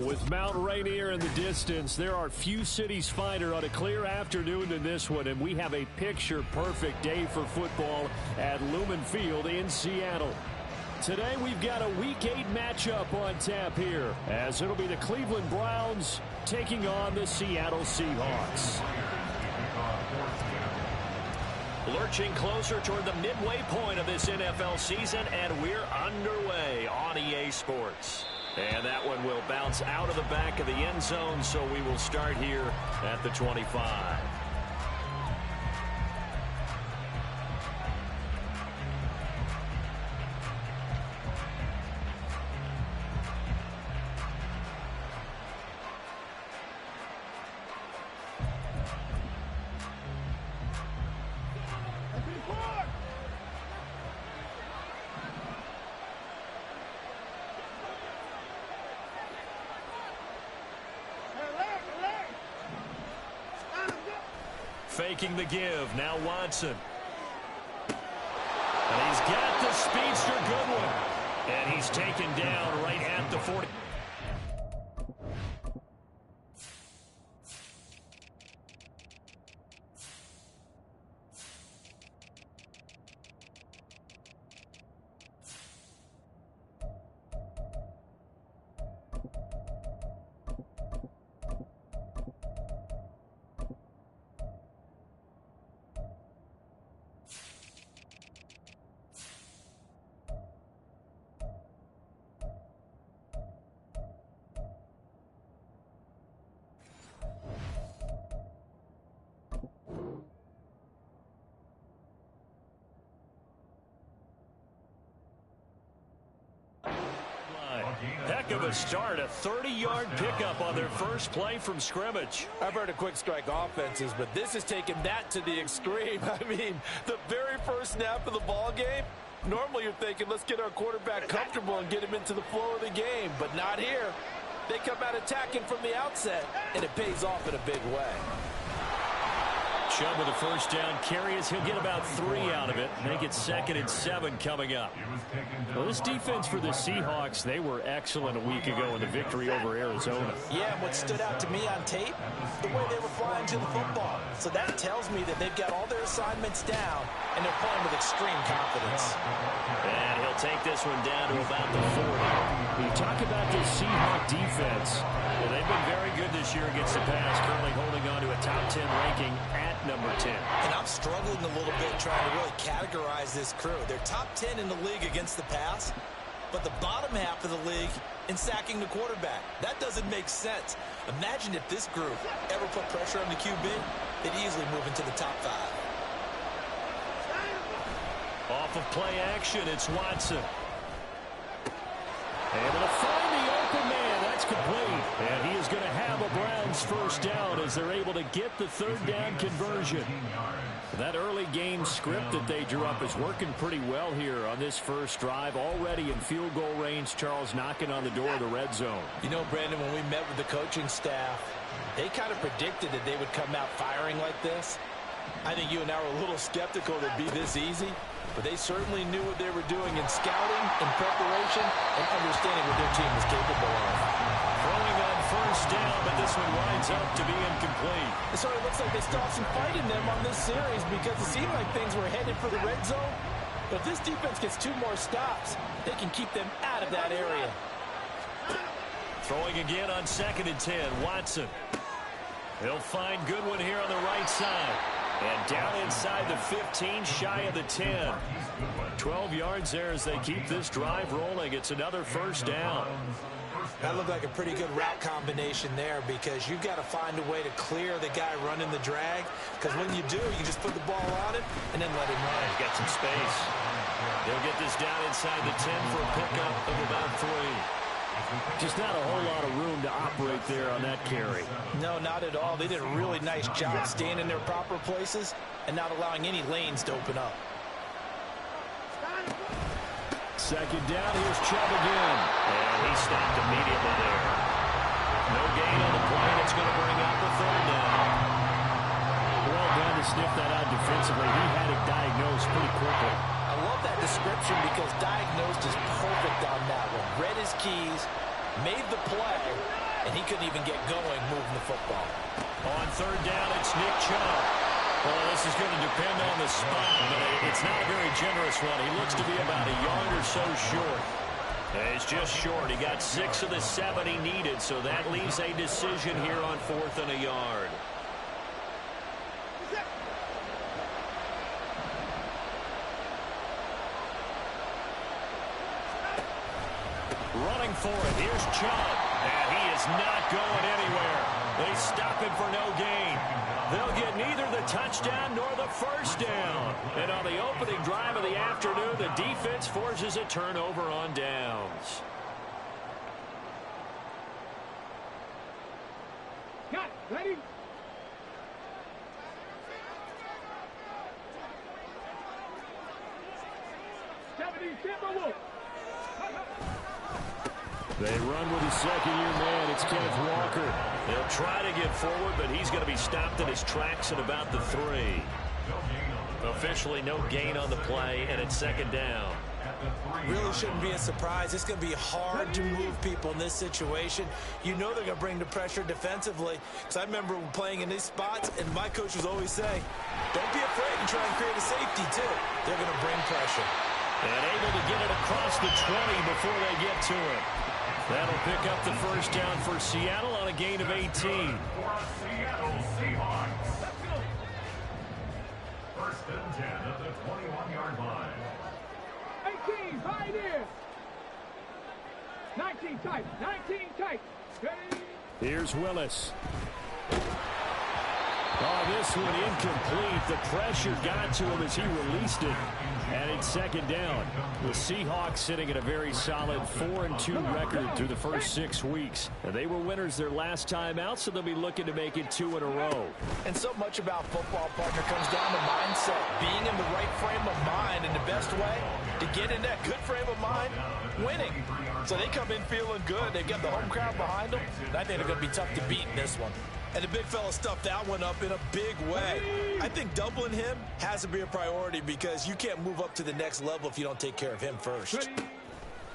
With Mount Rainier in the distance, there are few cities finer on a clear afternoon than this one, and we have a picture-perfect day for football at Lumen Field in Seattle. Today, we've got a Week 8 matchup on tap here, as it'll be the Cleveland Browns taking on the Seattle Seahawks. Lurching closer toward the midway point of this NFL season, and we're underway on EA Sports. And that one will bounce out of the back of the end zone, so we will start here at the 25. Faking the give. Now Watson. And he's got the speedster Goodwin. And he's taken down right at the 40. Heck of a start, a 30-yard pickup on their first play from scrimmage. I've heard of quick strike offenses, but this has taken that to the extreme. I mean, the very first snap of the ball game, normally you're thinking, let's get our quarterback comfortable and get him into the flow of the game, but not here. They come out attacking from the outset, and it pays off in a big way. Chubb with a first down carry as he'll get about 3 out of it. Make it 2nd and 7 coming up. Well, this defense for the Seahawks, they were excellent a week ago in the victory over Arizona. Yeah, and what stood out to me on tape, the way they were flying to the football. So that tells me that they've got all their assignments down, and they're playing with extreme confidence. And he'll take this one down to about the 40. You talk about this Seahawk defense. Well, they've been very good this year against the pass, currently holding on to a top 10 ranking at number 10. And I'm struggling a little bit trying to really categorize this crew. They're top 10 in the league against the pass, but the bottom half of the league in sacking the quarterback. That doesn't make sense. Imagine if this group ever put pressure on the QB, they'd easily move into the top 5. Off of play action, it's Watson. Able to find the open man. That's complete. And he is going to have a Browns first down as they're able to get the 3rd down conversion. That early game script that they drew up is working pretty well here on this first drive. Already in field goal range, Charles knocking on the door of the red zone. You know, Brandon, when we met with the coaching staff, they kind of predicted that they would come out firing like this. I think you and I were a little skeptical that it'd be this easy. But they certainly knew what they were doing in scouting, in preparation, and understanding what their team was capable of. Throwing on first down, but this one winds up to be incomplete. It sort of looks like they still have some fight in them on this series because it seemed like things were headed for the red zone. But if this defense gets 2 more stops, they can keep them out of that area. Throwing again on 2nd and 10, Watson. He'll find Goodwin here on the right side. And down inside the 15, shy of the 10. 12 yards there as they keep this drive rolling. It's another first down. That looked like a pretty good route combination there because you've got to find a way to clear the guy running the drag. Because when you do, you just put the ball on him and then let him run. He's got some space. They'll get this down inside the 10 for a pickup of about 3. Just not a whole lot of room to operate there on that carry. No, not at all. They did a really nice job staying in their proper places and not allowing any lanes to open up. 2nd down, here's Chubb again. And he stopped immediately there. No gain on the play. It's going to bring up the 3rd down. Well done to sniff that out defensively. He had it diagnosed pretty quickly. I love that description because diagnosed is perfect on that one. Read his keys, made the play, and he couldn't even get going moving the football. On third down, it's Nick Chubb. Well, this is going to depend on the spot, but it's not a very generous one. He looks to be about a yard or so short. It's just short. He got 6 of the 7 he needed, so that leaves a decision here on 4th and a yard. Running for it. Here's Chubb. And he is not going anywhere. They stop him for no gain. They'll get neither the touchdown nor the first down. And on the opening drive of the afternoon, the defense forces a turnover on downs. Got it. Ready? They run with the second-year man. It's Kenneth Walker. They'll try to get forward, but he's going to be stopped in his tracks at about the 3. Officially no gain on the play, and it's second down. Really shouldn't be a surprise. It's going to be hard to move people in this situation. You know they're going to bring the pressure defensively. Because I remember playing in these spots, and my coach was always saying, don't be afraid to try and create a safety, too. They're going to bring pressure. And able to get it across the 20 before they get to it. That'll pick up the first down for Seattle on a gain of 18. Seattle Seahawks. First and 10 at the 21-yard line. 18, right in. 19 tight, 19 tight. Ready? Here's Willis. Oh, this one incomplete. The pressure got to him as he released it. And it's second down. The Seahawks sitting at a very solid 4-2 record through the first 6 weeks. And they were winners their last time out, so they'll be looking to make it 2 in a row. And so much about football, partner, comes down to mindset. Being in the right frame of mind, and the best way to get in that good frame of mind, winning. So they come in feeling good. They get the home crowd behind them. And I think they're going to be tough to beat in this one. And the big fella stuffed that one up in a big way. I think doubling him has to be a priority because you can't move up to the next level if you don't take care of him first.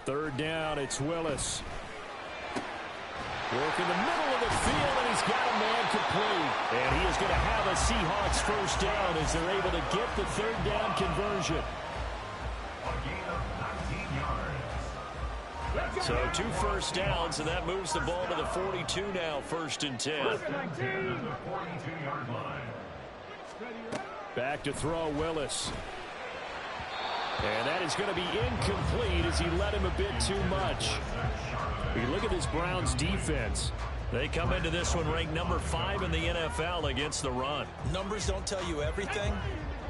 Third down, it's Willis. Work in the middle of the field, and he's got a man complete. And he is going to have a Seahawks first down as they're able to get the third down conversion. So 2 first downs, and that moves the ball to the 42 now, 1st and 10. Back to throw, Willis. And that is going to be incomplete as he let him a bit too much. You look at this Browns defense. They come into this one ranked number 5 in the NFL against the run. Numbers don't tell you everything,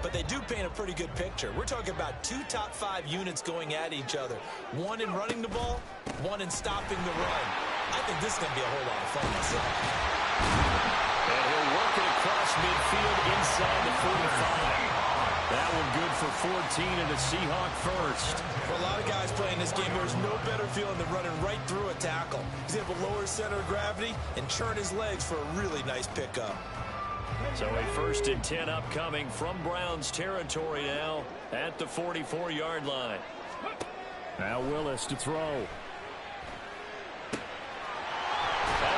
but they do paint a pretty good picture. We're talking about 2 top 5 units going at each other. One in running the ball, one in stopping the run. I think this is going to be a whole lot of fun myself. And he'll work it across midfield inside the 45. That one good for 14 and a Seahawk first. For a lot of guys playing this game, there's no better feeling than running right through a tackle. He's able to lower his center of gravity and churn his legs for a really nice pickup. So a 1st and 10 upcoming from Browns territory now at the 44-yard line. Now Willis to throw. Oh,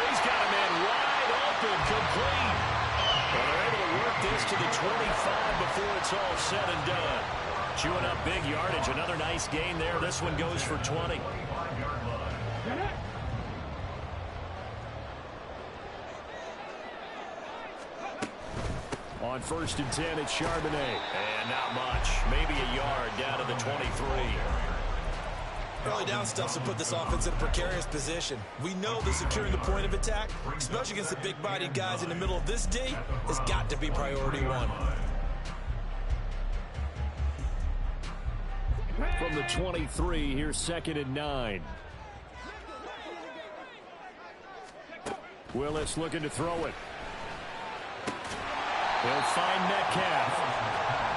he's got a man wide open, complete. And they're able to work this to the 25 before it's all said and done. Chewing up big yardage. Another nice gain there. This one goes for 20. On 1st and 10, it's Charbonnet. And not much. Maybe a yard down to the 23. Early down stuff to put this offense in a precarious position. We know that securing the point of attack, especially against the big-bodied guys in the middle of this D, has got to be priority 1. From the 23, here's 2nd and 9. Willis looking to throw it. They'll find Metcalf.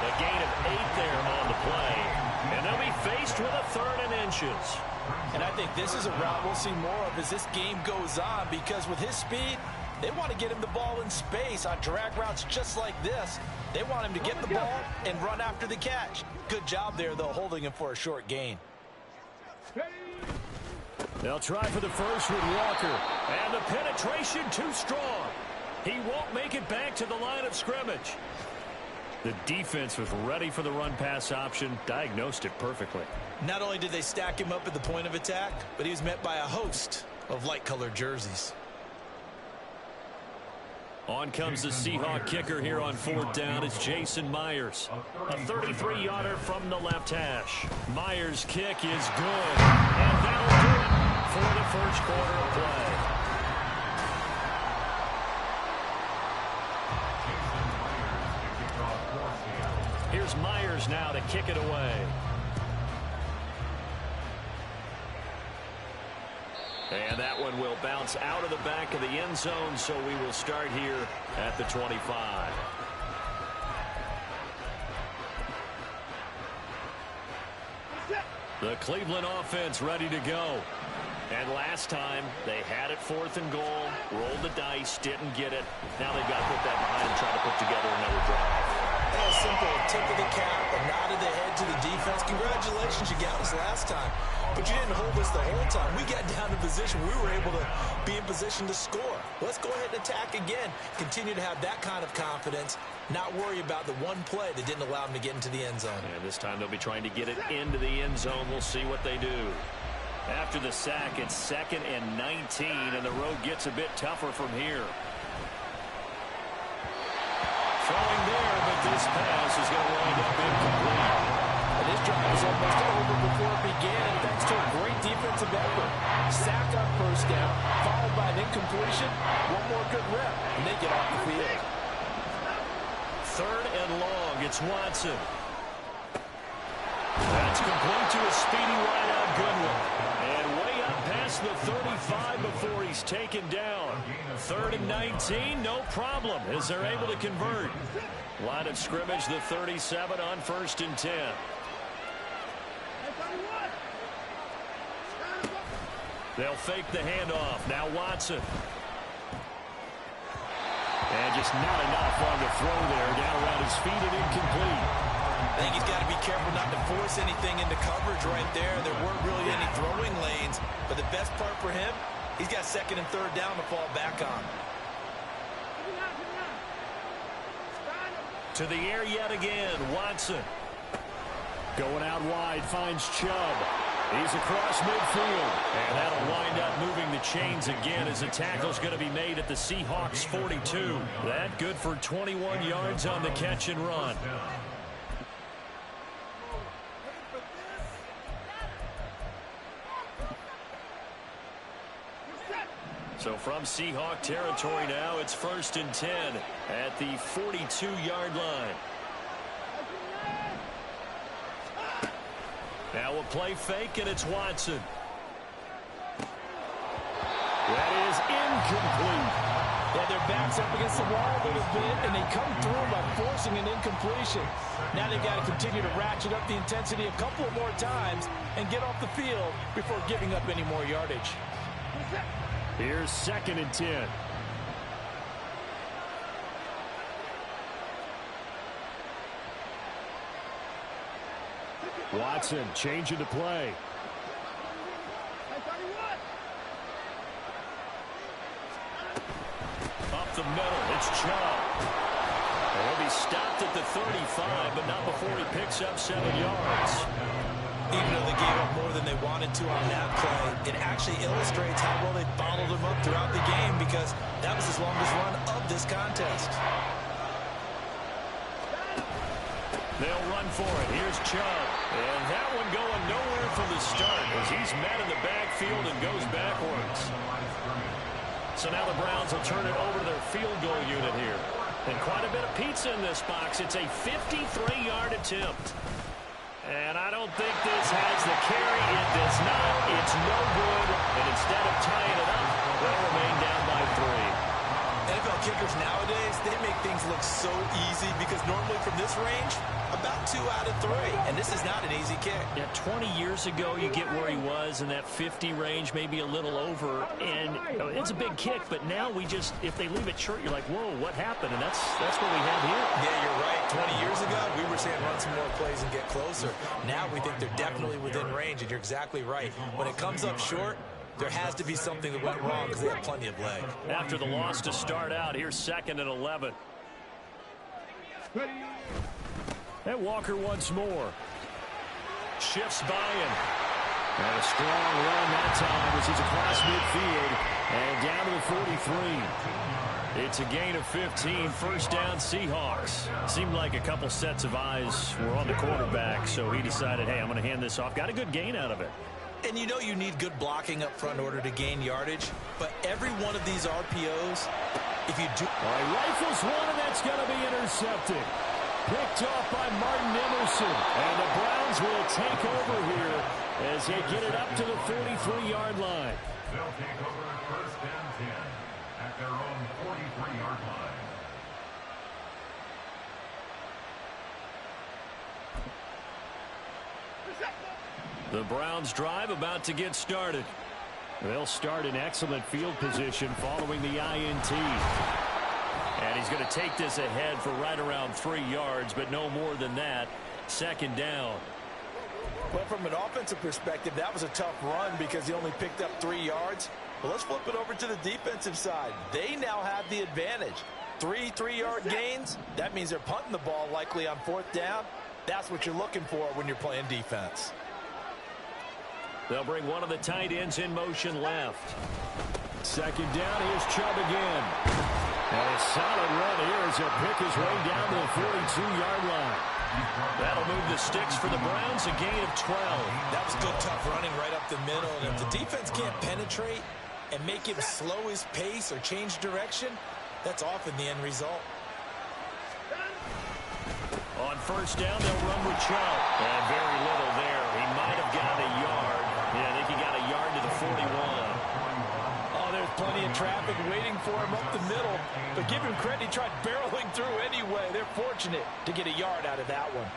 A gain of 8 there on the play. And they'll be faced with a 3rd and inches. And I think this is a route we'll see more of as this game goes on because with his speed, they want to get him the ball in space on drag routes just like this. They want him to get the ball and run after the catch. Good job there, though, holding him for a short gain. They'll try for the first with Walker. And the penetration too strong. He won't make it back to the line of scrimmage. The defense was ready for the run-pass option, diagnosed it perfectly. Not only did they stack him up at the point of attack, but he was met by a host of light-colored jerseys. On comes the Seahawk kicker here on 4th down. It's Jason Myers. A 33-yarder from the left hash. Myers' kick is good. And that'll do it for the first quarter of play. Here's Myers now to kick it away. And that one will bounce out of the back of the end zone, so we will start here at the 25. The Cleveland offense ready to go. And last time, they had it 4th and goal, rolled the dice, didn't get it. Now they've got to put that behind and try to put together another drive. A simple tip of the cap, a nod of the head to the defense. Congratulations, you got us last time. But you didn't hold us the whole time. We got down to position. We were able to be in position to score. Let's go ahead and attack again. Continue to have that kind of confidence. Not worry about the one play that didn't allow them to get into the end zone. And this time they'll be trying to get it into the end zone. We'll see what they do. After the sack, it's 2nd and 19, and the road gets a bit tougher from here. Throwing there, but this pass is going to wind up incomplete. And this drive is almost over before it began, and thanks to a great defensive effort. Sack on 1st down, followed by an incompletion. One more good rep, and they get off the field. 3rd and long, it's Watson. That's complete to a speedy wideout Goodwin. And way up past the 35 before he's taken down. 3rd and 19, no problem, as they're able to convert. Line of scrimmage, the 37 on 1st and 10. They'll fake the handoff. Now Watson. And just not enough on the throw there. Down around his feet and incomplete. I think he's got to be careful not to force anything into coverage right there. There weren't really any throwing lanes. But the best part for him, he's got 2nd and 3rd down to fall back on. To the air yet again, Watson. Going out wide, finds Chubb. He's across midfield. And that'll wind up moving the chains again as the tackle's going to be made at the Seahawks 42. That good for 21 yards on the catch and run. So from Seahawk territory now, it's 1st and 10 at the 42-yard line. Now a play fake, and it's Watson. That is incomplete. Yeah, their back's up against the wall a little bit, and they come through by forcing an incompletion. Now they've got to continue to ratchet up the intensity a couple of more times and get off the field before giving up any more yardage. Here's 2nd and 10. Watson changing the play. Up the middle, it's Chubb. He'll be stopped at the 35, but not before he picks up 7 yards. Even though they gave up more than they wanted to on that play, it actually illustrates how well they bottled him up throughout the game, because that was his longest run of this contest. They'll run for it. Here's Chubb. And that one going nowhere from the start as he's met in the backfield and goes backwards. So now the Browns will turn it over to their field goal unit here. And quite a bit of pizza in this box. It's a 53-yard attempt. And I don't think this has the carry. It does not. It's no good. And instead of tying it up, they'll remain down by 3. NFL kickers nowadays, they make things look so easy because normally from this range, about 2 out of 3. And this is not an easy kick. Yeah, 20 years ago, you get where he was in that 50 range, maybe a little over. And it's a big kick, but now we just, if they leave it short, you're like, whoa, what happened? And that's what we have here. Yeah, you're right. 20 years ago, we were saying run some more plays and get closer. Now we think they're definitely within range, and you're exactly right. When it comes up short, There has to be something that went wrong because they have plenty of leg. After the loss to start out, here's 2nd and 11. And Walker once more. Shifts by him. And a strong run that time as he's across midfield and down to the 43. It's a gain of 15. First down, Seahawks. Seemed like a couple sets of eyes were on the quarterback, so he decided, hey, I'm going to hand this off. Got a good gain out of it. And you know you need good blocking up front in order to gain yardage, but every one of these RPOs, if you do... All right, rifles one, and that's going to be intercepted. Picked off by Martin Emerson. And the Browns will take over here as they get it up to the 43-yard line. They'll take over first and 10 at their own 43-yard line. The Browns drive about to get started. They'll start in excellent field position following the INT. And he's going to take this ahead for right around 3 yards, but no more than that. 2nd down. Well, from an offensive perspective, that was a tough run because he only picked up 3 yards. But let's flip it over to the defensive side. They now have the advantage. 3 3-yard gains. That means they're punting the ball likely on 4th down. That's what you're looking for when you're playing defense. They'll bring one of the tight ends in motion left. 2nd down, here's Chubb again. And a solid run here as he'll pick his way down to the 42-yard line. That'll move the sticks for the Browns, a gain of 12. That was good, tough running right up the middle. And if the defense can't penetrate and make him slow his pace or change direction, that's often the end result. On 1st down, they'll run with Chubb. And very little there. He might have got a yard. Yeah, I think he got a yard to the 41. Oh, there's plenty of traffic waiting for him up the middle. But give him credit, he tried barreling through anyway. They're fortunate to get a yard out of that one.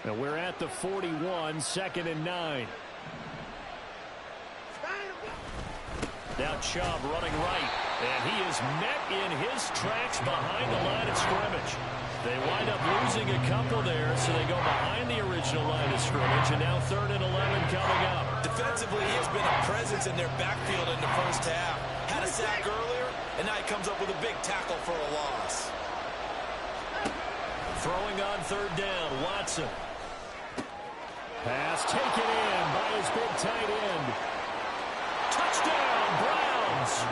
Now we're at the 41, 2nd and 9. Now Chubb running right, and he is met in his tracks behind the line of scrimmage. They wind up losing a couple there, so they go behind the original line of scrimmage, and now 3rd and 11 coming up. Defensively, he has been a presence in their backfield in the first half. Had a sack earlier, and now he comes up with a big tackle for a loss. Throwing on 3rd down, Watson. Pass taken in by his big tight end. Touchdown, Browns!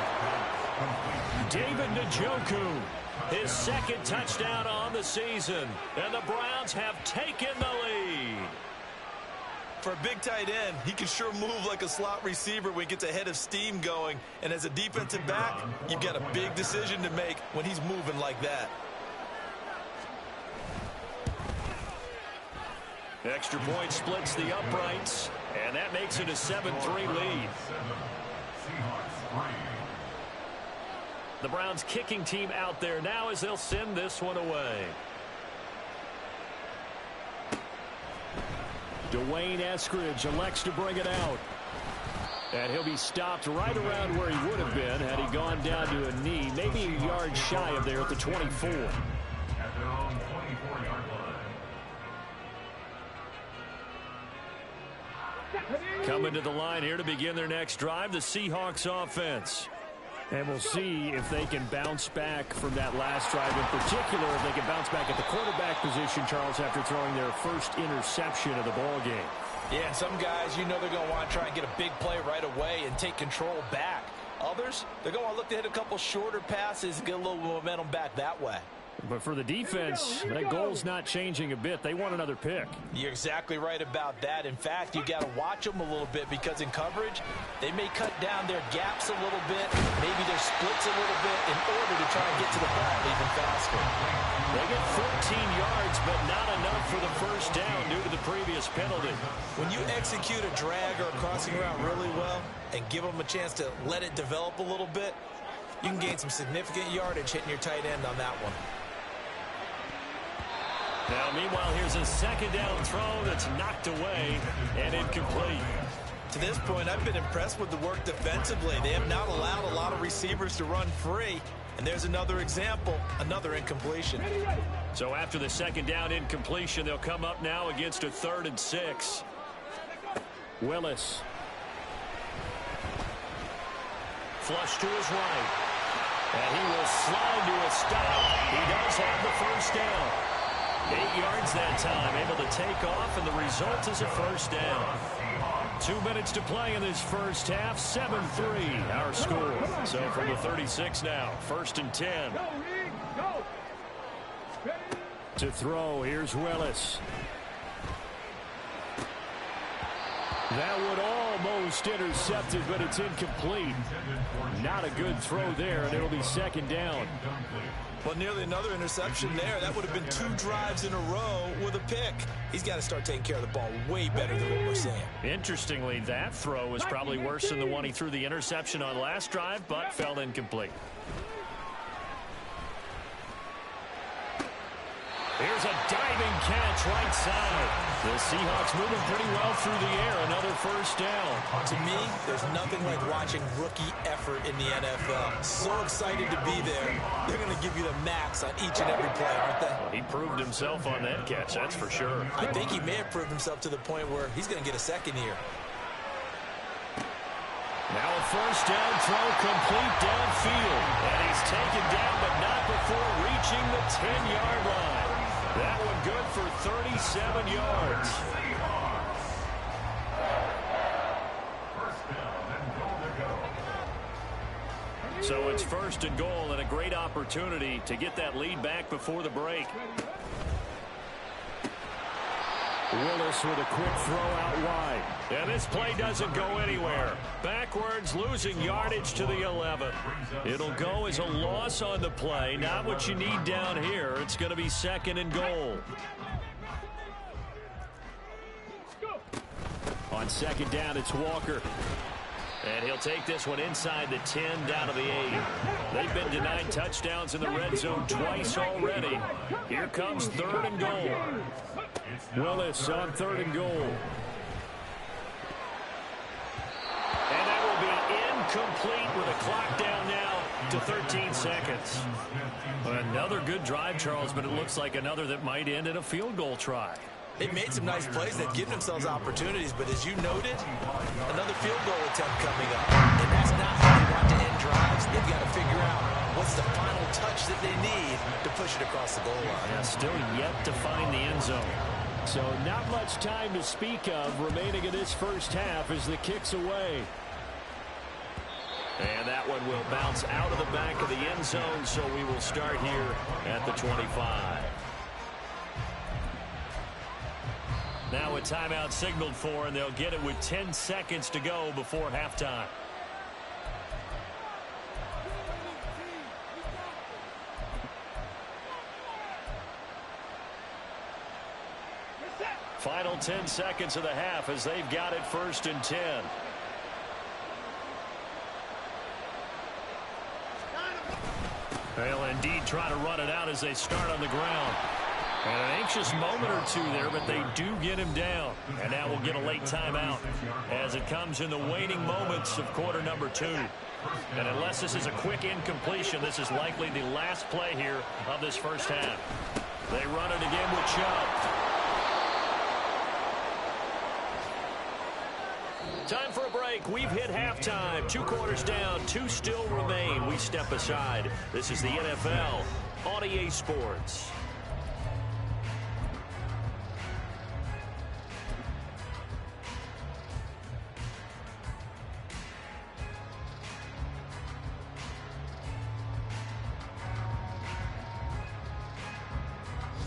David Njoku, his 2nd touchdown on the season, and the Browns have taken the lead. For a big tight end, he can sure move like a slot receiver when he gets a head of steam going. And as a defensive back, you've got a big decision to make when he's moving like that. Extra point splits the uprights, and that makes it a 7-3 lead. The Browns kicking team out there now as they'll send this one away. Dwayne Eskridge elects to bring it out. And he'll be stopped right around where he would have been had he gone down to a knee, maybe a yard shy of there at the 24. At their own 24-yard line. Coming to the line here to begin their next drive, the Seahawks offense. And we'll see if they can bounce back from that last drive, in particular if they can bounce back at the quarterback position, Charles, after throwing their first interception of the ball game. Yeah, some guys, you know they're going to want to try and get a big play right away and take control back. Others, they're going to want to look to hit a couple shorter passes and get a little momentum back that way. But for the defense, that goal's not changing a bit. They want another pick. You're exactly right about that. In fact, you got to watch them a little bit because in coverage, they may cut down their gaps a little bit, maybe their splits a little bit in order to try and get to the ball even faster. They get 14 yards, but not enough for the first down due to the previous penalty. When you execute a drag or a crossing route really well and give them a chance to let it develop a little bit, you can gain some significant yardage hitting your tight end on that one. Now, meanwhile, here's a 2nd down throw that's knocked away and incomplete. To this point, I've been impressed with the work defensively. They have not allowed a lot of receivers to run free. And there's another example, another incompletion. So after the second down incompletion, they'll come up now against a 3rd and 6. Willis. Flush to his right. And he will slide to a stop. He does have the first down. 8 yards that time, able to take off, and the result is a first down. 2 minutes to play in this first half. 7-3 our score. So from the 36 now, 1st and 10. To throw, here's Willis. That would almost intercept it, but it's incomplete. Not a good throw there, and it'll be 2nd down. Well, nearly another interception there. That would have been 2 drives in a row with a pick. He's got to start taking care of the ball way better than what we're seeing. Interestingly, that throw was probably worse than the one he threw the interception on last drive, but fell incomplete. Here's a diving catch right side. The Seahawks moving pretty well through the air. Another first down. To me, there's nothing like watching rookie effort in the NFL. So excited to be there. They're going to give you the max on each and every play, aren't they? Well, he proved himself on that catch, that's for sure. I think he may have proved himself to the point where he's going to get a second here. Now a first down throw complete downfield. And he's taken down, but not before reaching the 10-yard line. That one good for 37 yards. So it's 1st and goal, and a great opportunity to get that lead back before the break. Willis with a quick throw out wide. And this play doesn't go anywhere. Backwards, losing yardage to the 11. It'll go as a loss on the play. Not what you need down here. It's going to be 2nd and goal. On 2nd down, it's Walker. And he'll take this one inside the 10, down to the 8. They've been denied touchdowns in the red zone twice already. Here comes 3rd and goal. Willis on 3rd and goal. And that will be incomplete with a clock down now to 13 seconds. Another good drive, Charles, but it looks like another that might end in a field goal try. They've made some nice plays. They've given themselves opportunities, but as you noted, another field goal attempt coming up. And that's not how they want to end drives. They've got to figure out what's the final touch that they need to push it across the goal line. Yeah, still yet to find the end zone. So not much time to speak of remaining in this first half as the kick's away. And that one will bounce out of the back of the end zone, so we will start here at the 25. Now a timeout signaled for, and they'll get it with 10 seconds to go before halftime. Final 10 seconds of the half as they've got it 1st and 10. They'll indeed try to run it out as they start on the ground. And an anxious moment or two there, but they do get him down. And now we'll get a late timeout as it comes in the waning moments of quarter number 2. And unless this is a quick incompletion, this is likely the last play here of this first half. They run it again with Chubb. Time for a break. We've hit halftime. 2 quarters down, 2 still remain. We step aside. This is the NFL on EA Sports.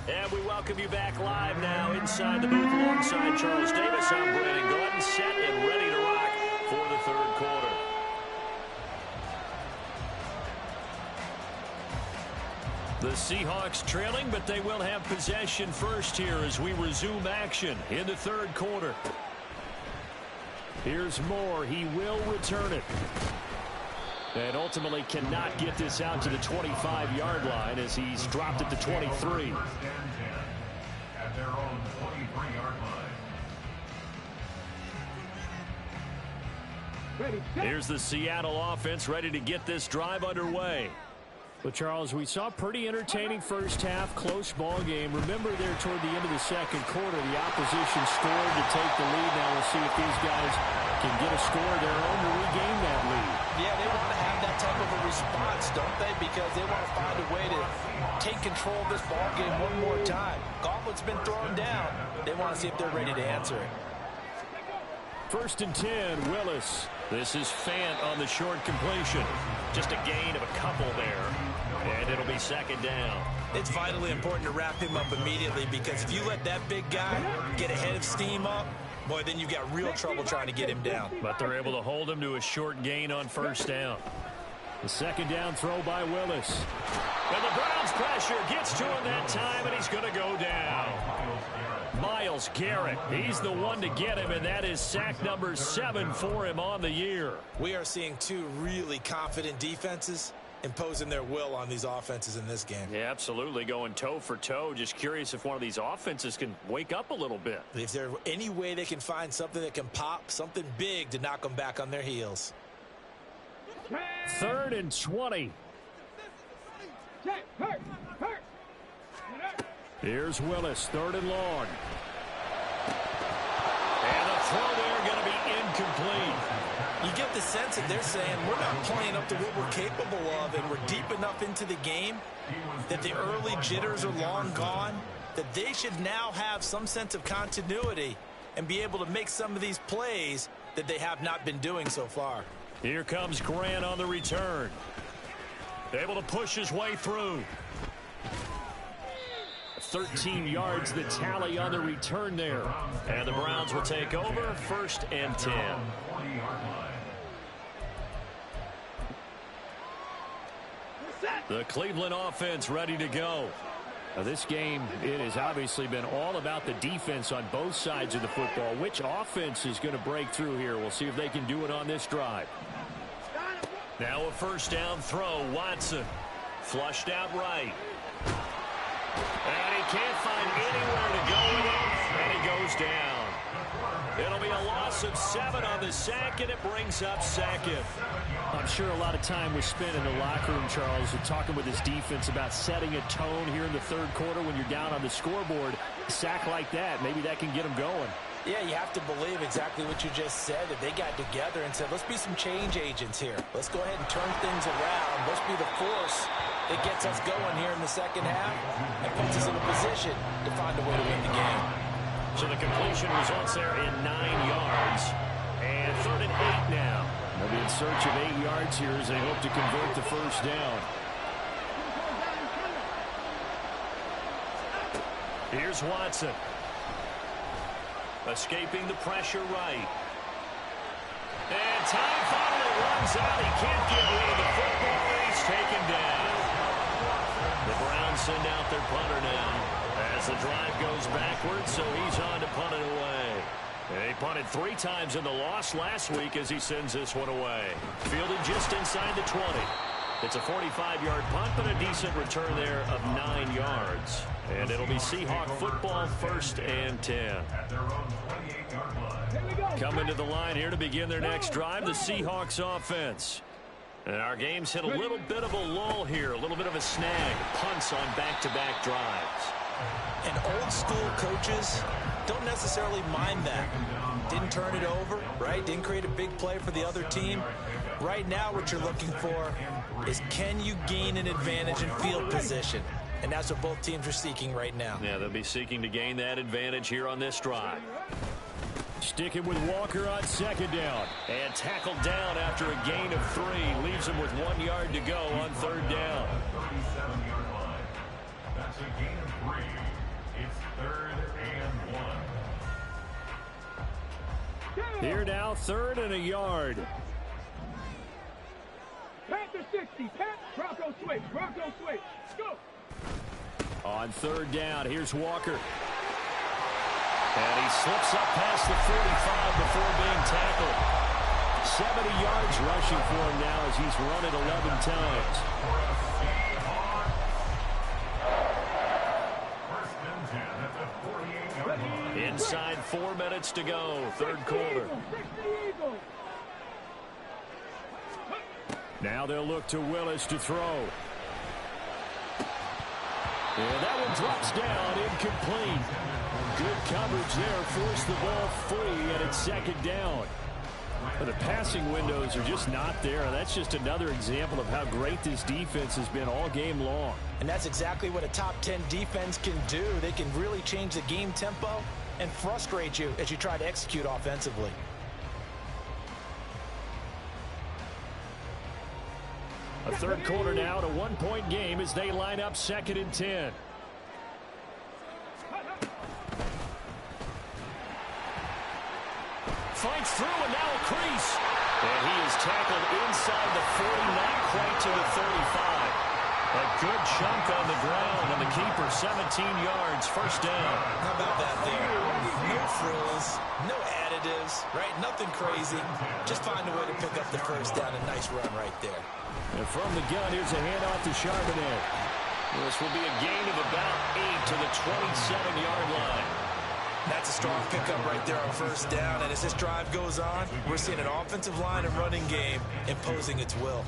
And we welcome you back live now inside the booth alongside Charles Davis. I'm Brandon Gordon, set and ready to rock for the 3rd quarter. The Seahawks trailing, but they will have possession first here as we resume action in the 3rd quarter. Here's Moore. He will return it. And ultimately cannot get this out to the 25-yard line as he's dropped it to 23. At their own 23-yard line. Here's the Seattle offense ready to get this drive underway. Well, Charles, we saw pretty entertaining first half, close ball game. Remember there toward the end of the second quarter, the opposition scored to take the lead. Now we'll see if these guys can get a score of their own to regain that lead. Yeah, they want to have that type of a response, don't they? Because they want to find a way to take control of this ball game one more time. Gauntlet's been thrown down. They want to see if they're ready to answer it. 1st and 10, Willis. This is Fant on the short completion. Just a gain of a couple there. And it'll be 2nd down. It's vitally important to wrap him up immediately, because if you let that big guy get ahead of steam up, boy, then you've got real trouble trying to get him down. But they're able to hold him to a short gain on 1st down. The 2nd down throw by Willis. And the Browns pressure gets to him that time, and he's going to go down. Myles Garrett, he's the one to get him, and that is sack number 7 for him on the year. We are seeing two really confident defenses imposing their will on these offenses in this game. Yeah, absolutely, going toe for toe. Just curious if one of these offenses can wake up a little bit. If there's any way they can find something that can pop, something big to knock them back on their heels. 3rd and 20. Here's Willis, 3rd and long. And the throw there going to be incomplete. You get the sense that they're saying we're not playing up to what we're capable of, and we're deep enough into the game that the early jitters are long gone, that they should now have some sense of continuity and be able to make some of these plays that they have not been doing so far. Here comes Grant on the return. Able to push his way through. 13 yards, the tally on the return there. And the Browns will take over, 1st and 10. The Cleveland offense ready to go. Now this game, it has obviously been all about the defense on both sides of the football. Which offense is going to break through here? We'll see if they can do it on this drive. Now a 1st down throw. Watson flushed out right. And he can't find anywhere to go with it, and he goes down. It'll be a loss of 7 on the sack, and it brings up 2nd. I'm sure a lot of time was spent in the locker room, Charles, and talking with his defense about setting a tone here in the 3rd quarter when you're down on the scoreboard. A sack like that, maybe that can get them going. Yeah, you have to believe exactly what you just said, that they got together and said, let's be some change agents here. Let's go ahead and turn things around. Let's be the force that gets us going here in the 2nd half and puts us in a position to find a way to win the game. So the completion results there in 9 yards. And 3rd and 8 now. They'll be in search of 8 yards here as they hope to convert the 1st down. Here's Watson. Escaping the pressure right. And time finally runs out. He can't get rid of the football. He's taken down. The Browns send out their punter now as the drive goes backwards, so he's on to punt it away. And he punted 3 times in the loss last week as he sends this one away. Fielded just inside the 20. It's a 45-yard punt, but a decent return there of 9 yards. And it'll be Seahawk football, 1st and 10. Coming to the line here to begin their next drive, the Seahawks offense. And our game's hit a little bit of a lull here, a little bit of a snag. Punts on back-to-back drives. And old school coaches don't necessarily mind that. Didn't turn it over, right? Didn't create a big play for the other team. Right now what you're looking for is, can you gain an advantage in field position? And that's what both teams are seeking right now. Yeah, they'll be seeking to gain that advantage here on this drive. Sticking with Walker on 2nd down. And tackled down after a gain of 3. Leaves him with 1 yard to go on 3rd down. 37-yard line. That's a gain of 3. It's 3rd and 1. Here now, 3rd and a yard. Panther 60. Bronco switch. Bronco switch. Go. On 3rd down, here's Walker. And he slips up past the 45 before being tackled. 70 yards rushing for him now as he's run it 11 times. Inside 4 minutes to go, 3rd quarter. Now they'll look to Willis to throw. And that one drops down, incomplete. Good coverage there, forced the ball free, and it's second down. But the passing windows are just not there. That's just another example of how great this defense has been all game long. And that's exactly what a top 10 defense can do. They can really change the game tempo and frustrate you as you try to execute offensively. A third quarter now, to 1-point game as they line up 2nd and 10. Fights through and now a crease. And he is tackled inside the 40, not quite to the 35. A good chunk on the ground, and the keeper 17 yards, first down. How about that there? No frills, no additives, right? Nothing crazy. Just find a way to pick up the first down. A nice run right there. And from the gun, here's a handoff to Charbonnet. This will be a gain of about 8 to the 27-yard line. That's a strong pickup right there on first down. And as this drive goes on, we're seeing an offensive line and running game imposing its will.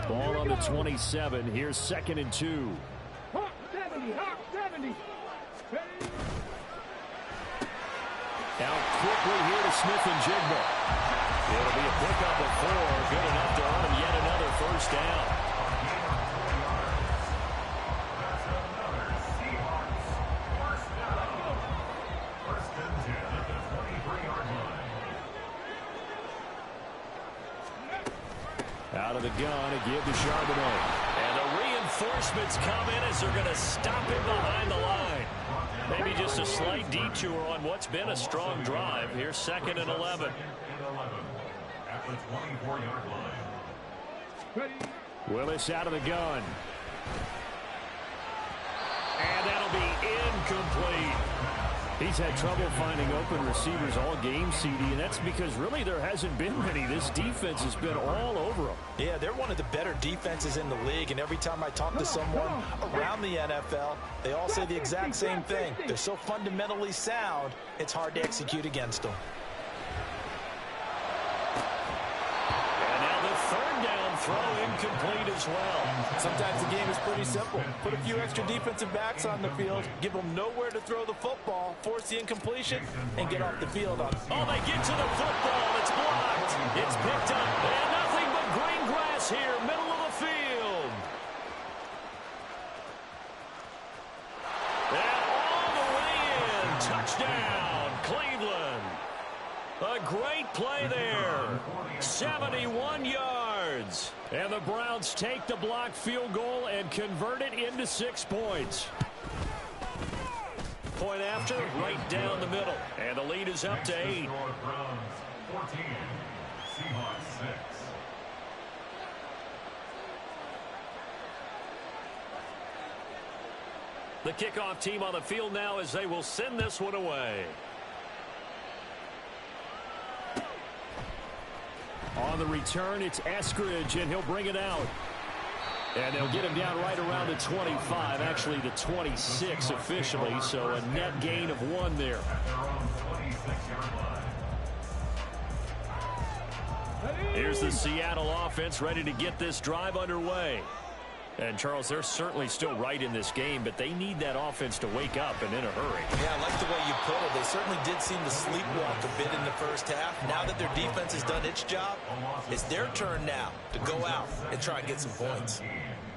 Ball on the 27. Here's 2nd and 2. Hawk 70, Hawk 70. Now quickly here to Smith and Jigba. It'll be a pickup of 4. Good enough to earn him yet another first down. Out of the gun, a give to Charbonnet. And the reinforcements come in as they're going to stop him behind the line. Maybe just a slight detour on what's been a strong drive. Here's 2nd and 11. At the 24-yard line. Willis out of the gun. And that'll be incomplete. He's had trouble finding open receivers all game, CD, and that's because really there hasn't been many. This defense has been all over them. Yeah, they're one of the better defenses in the league, and every time I talk to someone around the NFL, they all say the exact same thing. They're so fundamentally sound, it's hard to execute against them. And now the third down throw incomplete as well. Sometimes the game is pretty simple. Put a few extra defensive backs on the field, give them nowhere to throw the football, force the incompletion, and get off the field. Oh, they get to the football. It's blocked. It's picked up. And nothing but green grass here, middle of the field. And all the way in. Touchdown, Cleveland. A great play there. 71 yards. And the Browns take the blocked field goal and convert it into 6 points. Point after, right down the middle. And the lead is up to 8. Browns 14, Seahawks 6. The kickoff team on the field now as they will send this one away. On the return, it's Eskridge, and he'll bring it out. And they'll get him down right around the 25, actually the 26 officially, so a net gain of 1 there. Here's the Seattle offense ready to get this drive underway. And, Charles, they're certainly still right in this game, but they need that offense to wake up and in a hurry. Yeah, I like the way you put it. They certainly did seem to sleepwalk a bit in the first half. Now that their defense has done its job, it's their turn now to go out and try and get some points.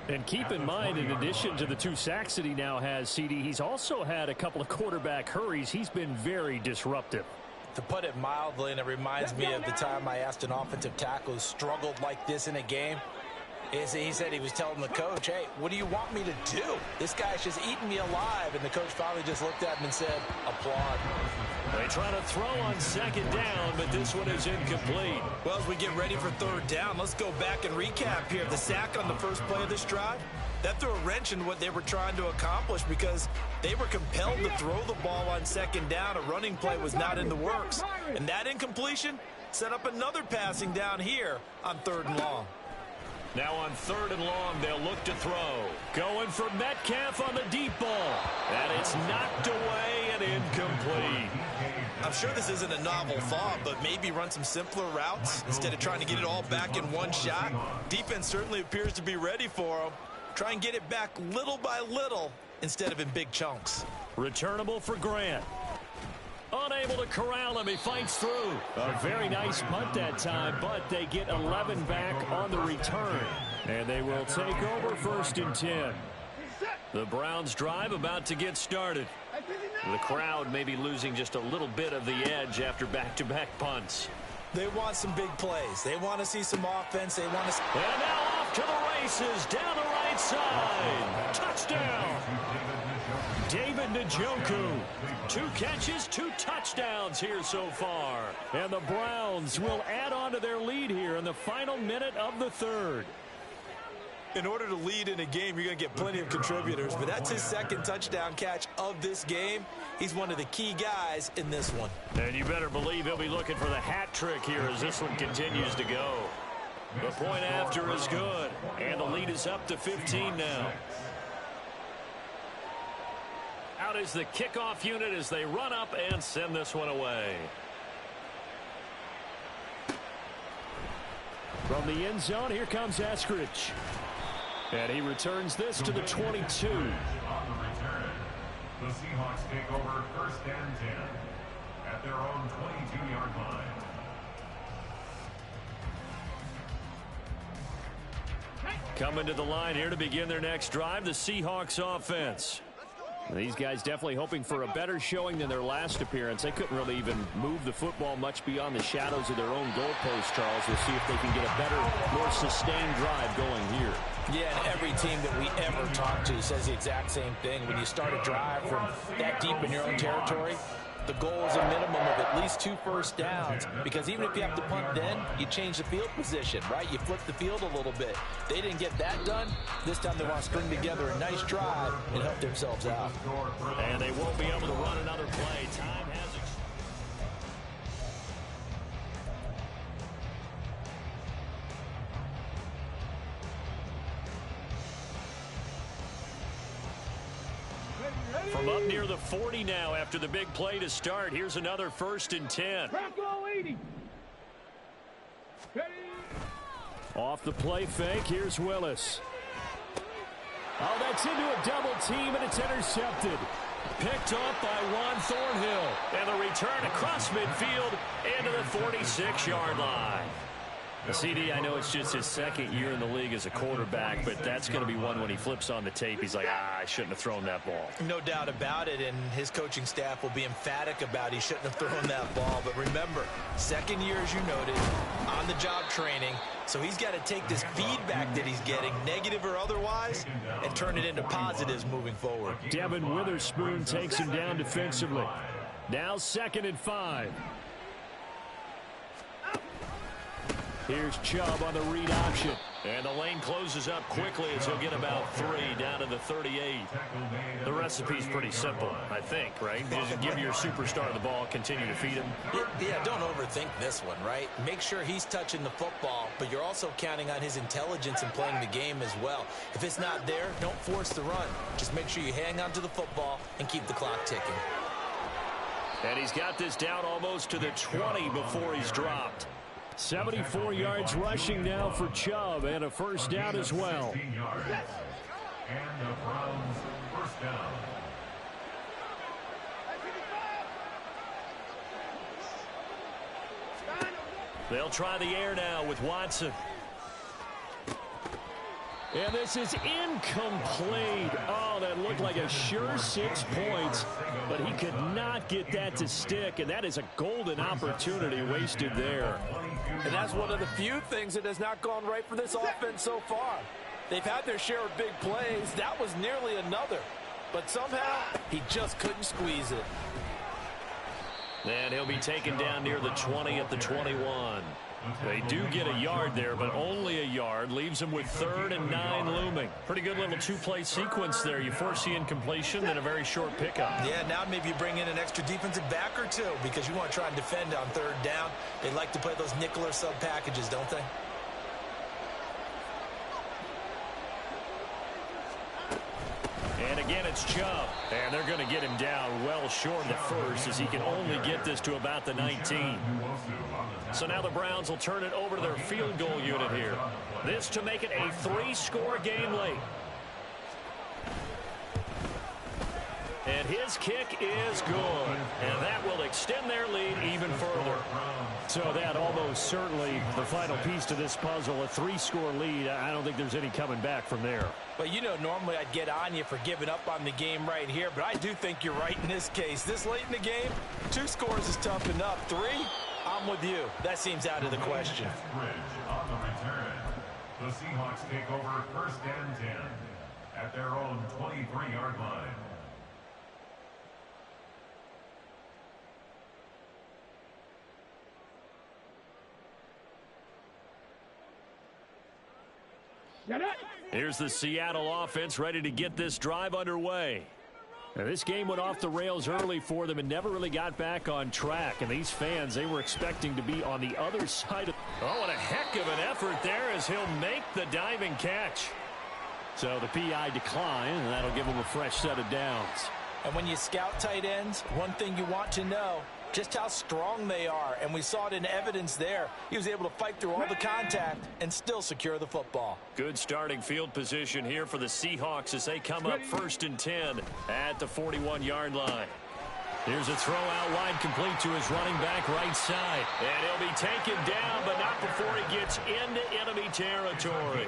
And keep in mind, in addition to the 2 sacks that he now has, CD, he's also had a couple of quarterback hurries. He's been very disruptive. To put it mildly, and it reminds me of the time I asked an offensive tackle who struggled like this in a game. He said he was telling the coach, hey, what do you want me to do? This guy's just eating me alive. And the coach finally just looked at him and said, applaud. They try to throw on 2nd down, but this one is incomplete. Well, as we get ready for 3rd down, let's go back and recap here. The sack on the first play of this drive, that threw a wrench in what they were trying to accomplish because they were compelled to throw the ball on 2nd down. A running play was not in the works. And that incompletion set up another passing down here on 3rd and long. Now on 3rd and long, they'll look to throw. Going for Metcalf on the deep ball. And it's knocked away and incomplete. I'm sure this isn't a novel thought, but maybe run some simpler routes instead of trying to get it all back in one shot. Defense certainly appears to be ready for them. Try and get it back little by little instead of in big chunks. Returnable for Grant. Unable to corral him. He fights through. A very nice punt that time, but they get 11 back on the return. And they will take over 1st and 10. The Browns drive about to get started. The crowd may be losing just a little bit of the edge after back-to-back punts. They want some big plays. They want to see some offense. They want to. And now off to the races down the right side. Touchdown. David Njoku. 2 catches, 2 touchdowns here so far. And the Browns will add on to their lead here in the final minute of the 3rd. In order to lead in a game, you're going to get plenty of contributors, but that's his 2nd touchdown catch of this game. He's one of the key guys in this one. And you better believe he'll be looking for the hat trick here as this one continues to go. The point after is good, and the lead is up to 15 now. Out is the kickoff unit as they run up and send this one away. From the end zone, here comes Eskridge. And he returns this to the 22. On the return, the Seahawks take over 1st and 10 at their own 22-yard line. Coming to the line here to begin their next drive, the Seahawks offense. These guys definitely hoping for a better showing than their last appearance. They couldn't really even move the football much beyond the shadows of their own goalpost, Charles. We'll see if they can get a better, more sustained drive going here. Yeah, and every team that we ever talk to says the exact same thing. When you start a drive from that deep in your own territory, the goal is a minimum of at least 2 first downs, because even if you have to punt then, you change the field position, right? You flip the field a little bit. They didn't get that done. This time they want to string together a nice drive and help themselves out. And they won't be able to run another play. Time has from up near the 40 now after the big play to start. Here's another 1st and 10. Off the play fake, here's Willis. Oh, that's into a double team, and it's intercepted. Picked off by Juan Thornhill. And the return across midfield into the 46-yard line. CD, I know it's just his 2nd year in the league as a quarterback, but that's going to be one when he flips on the tape. He's like, I shouldn't have thrown that ball. No doubt about it, and his coaching staff will be emphatic about he shouldn't have thrown that ball. But remember, 2nd year, as you noted, on-the-job training, so he's got to take this feedback that he's getting, negative or otherwise, and turn it into positives moving forward. Devin Witherspoon takes him down defensively. Now 2nd and 5. Here's Chubb on the read option. And the lane closes up quickly as he'll get about 3 down to the 38. The recipe's pretty simple, I think, right? Just give your superstar the ball, continue to feed him. Yeah, don't overthink this one, right? Make sure he's touching the football, but you're also counting on his intelligence in playing the game as well. If it's not there, don't force the run. Just make sure you hang on to the football and keep the clock ticking. And he's got this down almost to the 20 before he's dropped. 74 yards rushing now for Chubb, and a 1st down as well. And the Browns 1st down. They'll try the air now with Watson. And this is incomplete. Oh, that looked like a sure 6 points, but he could not get that to stick, and that is a golden opportunity wasted there. And that's one of the few things that has not gone right for this offense so far. They've had their share of big plays. That was nearly another. But somehow, he just couldn't squeeze it. And he'll be taken down near the 20 at the 21. They do get a yard there, but only a yard. Leaves them with 3rd and 9 looming. Pretty good little 2-play sequence there. You foresee incompletion and a very short pickup. Yeah, now maybe you bring in an extra defensive back or 2 because you want to try and defend on 3rd down. They like to play those nickel or sub packages, don't they? And again, it's Chubb. And they're going to get him down well short of the 1st as he can only get this to about the 19. So now the Browns will turn it over to their field goal unit here. This to make it a 3-score game late. his kick is good. And that will extend their lead even further. So that almost certainly the final piece to this puzzle, a 3-score lead. I don't think there's any coming back from there. But you know, normally I'd get on you for giving up on the game right here, but I do think you're right in this case. This late in the game, 2 scores is tough enough. 3, I'm with you. That seems out of the question. On the return, the Seahawks take over 1st and 10 at their own 23-yard line. Here's the Seattle offense ready to get this drive underway. Now, this game went off the rails early for them and never really got back on track. And these fans, they were expecting to be on the other side of... Oh, what a heck of an effort there as he'll make the diving catch. So the PI decline, and that'll give him a fresh set of downs. And when you scout tight ends, one thing you want to know, just how strong they are. And we saw it in evidence there. He was able to fight through all the contact and still secure the football. Good starting field position here for the Seahawks as they come up 1st and 10 at the 41-yard line. Here's a throw out wide, complete to his running back right side. And he'll be taken down, but not before he gets into enemy territory.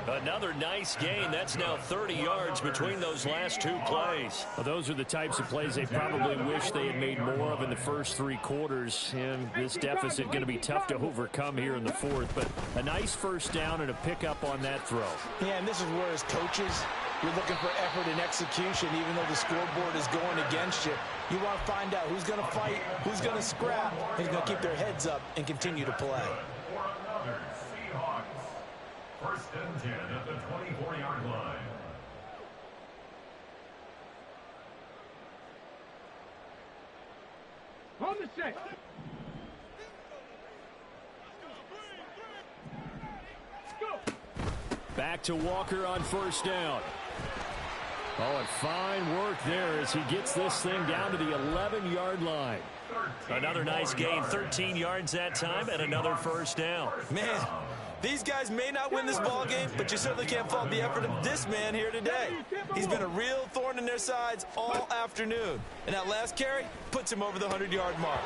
Another nice gain. That's now 30 yards between those last 2 plays. Well, those are the types of plays they probably wish they had made more of in the first 3 quarters. And this deficit going to be tough to overcome here in the 4th. But a nice first down and a pickup on that throw. Yeah, and this is where as coaches, you're looking for effort and execution, even though the scoreboard is going against you. You want to find out who's going to fight, who's going to scrap, who's going to keep their heads up and continue to play. For another Seahawks. 1st and 10 at the 24-yard line. On the set. Go. Back to Walker on 1st down. Oh, and fine work there as he gets this thing down to the 11-yard line. Another nice gain, 13 yards that time, and another first down. Man, these guys may not win this ball game, but you certainly can't fault the effort of this man here today. He's been a real thorn in their sides all afternoon. And that last carry puts him over the 100-yard mark.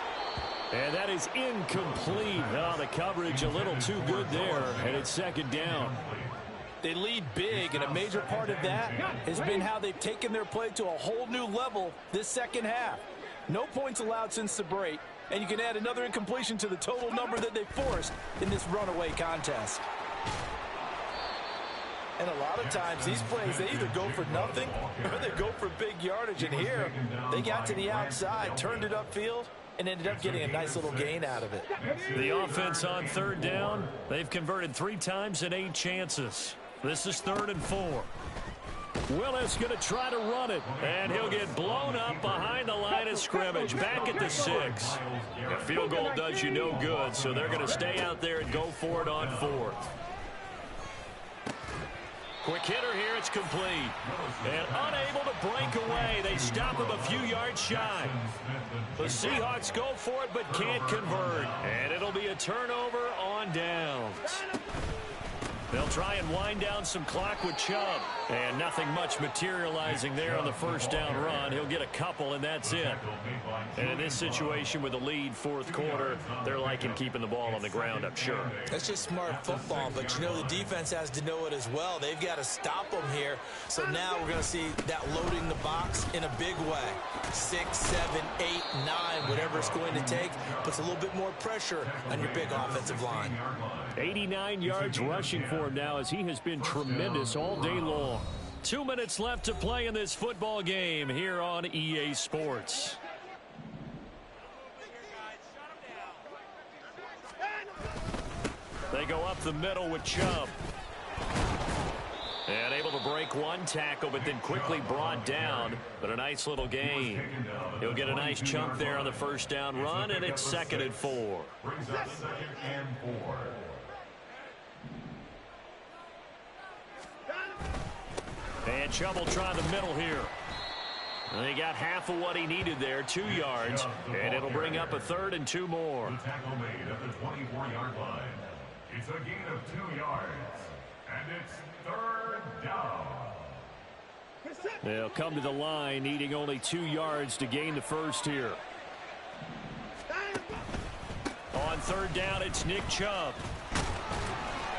And that is incomplete. Oh, the coverage a little too good there, and it's 2nd down. They lead big, and a major part of that has been how they've taken their play to a whole new level this second half. No points allowed since the break, and you can add another incompletion to the total number that they forced in this runaway contest. And a lot of times, these plays, they either go for nothing or they go for big yardage. And here, they got to the outside, turned it upfield, and ended up getting a nice little gain out of it. The offense on 3rd down, they've converted 3 times in 8 chances. This is 3rd and 4. Willis going to try to run it, and he'll get blown up behind the line of scrimmage, back at the 6. A field goal does you no good, so they're going to stay out there and go for it on 4th. Quick hitter here, it's complete. And unable to break away, they stop him a few yards shy. The Seahawks go for it, but can't convert. And it'll be a turnover on downs. They'll try and wind down some clock with Chubb. And nothing much materializing there on the 1st down run. He'll get a couple, and that's it. And in this situation with the lead 4th quarter, they're liking keeping the ball on the ground, I'm sure. That's just smart football, but you know the defense has to know it as well. They've got to stop them here. So now we're going to see that loading the box in a big way. 6, 7, 8, 9, whatever it's going to take, puts a little bit more pressure on your big offensive line. 89 yards rushing for him now as he has been tremendous all day long. 2 minutes left to play in this football game here on EA Sports. They go up the middle with Chubb. And able to break one tackle, but then quickly brought down. But a nice little gain. He'll get a nice chunk there on the 1st down run, and it's 2nd and 4. Brings up 2nd and 4. And Chubb will try the middle here. And he got half of what he needed there, 2 yards. And it'll bring up a 3rd and 2 more. The tackle made at the 24-yard line. It's a gain of 2 yards. And it's 3rd down. They'll come to the line, needing only 2 yards to gain the first here. On third down, it's Nick Chubb.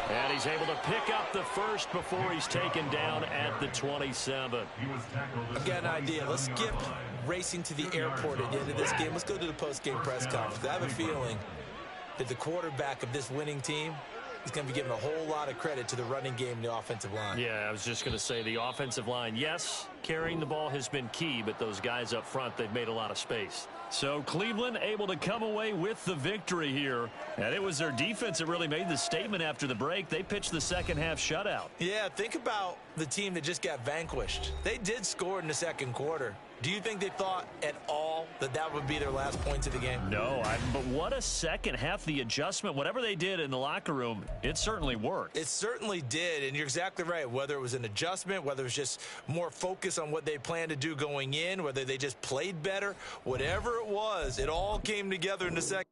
And he's able to pick up the first before he's taken down at the 27. I've got an idea. Let's skip racing to the airport at the end of this game. Let's go to the post-game press conference. I have a feeling that the quarterback of this winning team is going to be given a whole lot of credit to the running game and the offensive line. Yeah, I was just going to say the offensive line, yes, carrying the ball has been key, but those guys up front, they've made a lot of space. So Cleveland able to come away with the victory here. And it was their defense that really made the statement after the break. They pitched the second half shutout. Yeah, think about the team that just got vanquished. They did score in the second quarter. Do you think they thought at all that that would be their last points of the game? No, but what a second half. The adjustment, whatever they did in the locker room, it certainly worked. It certainly did, and you're exactly right. Whether it was an adjustment, whether it was just more focus on what they planned to do going in, whether they just played better, whatever it was, it all came together in the second.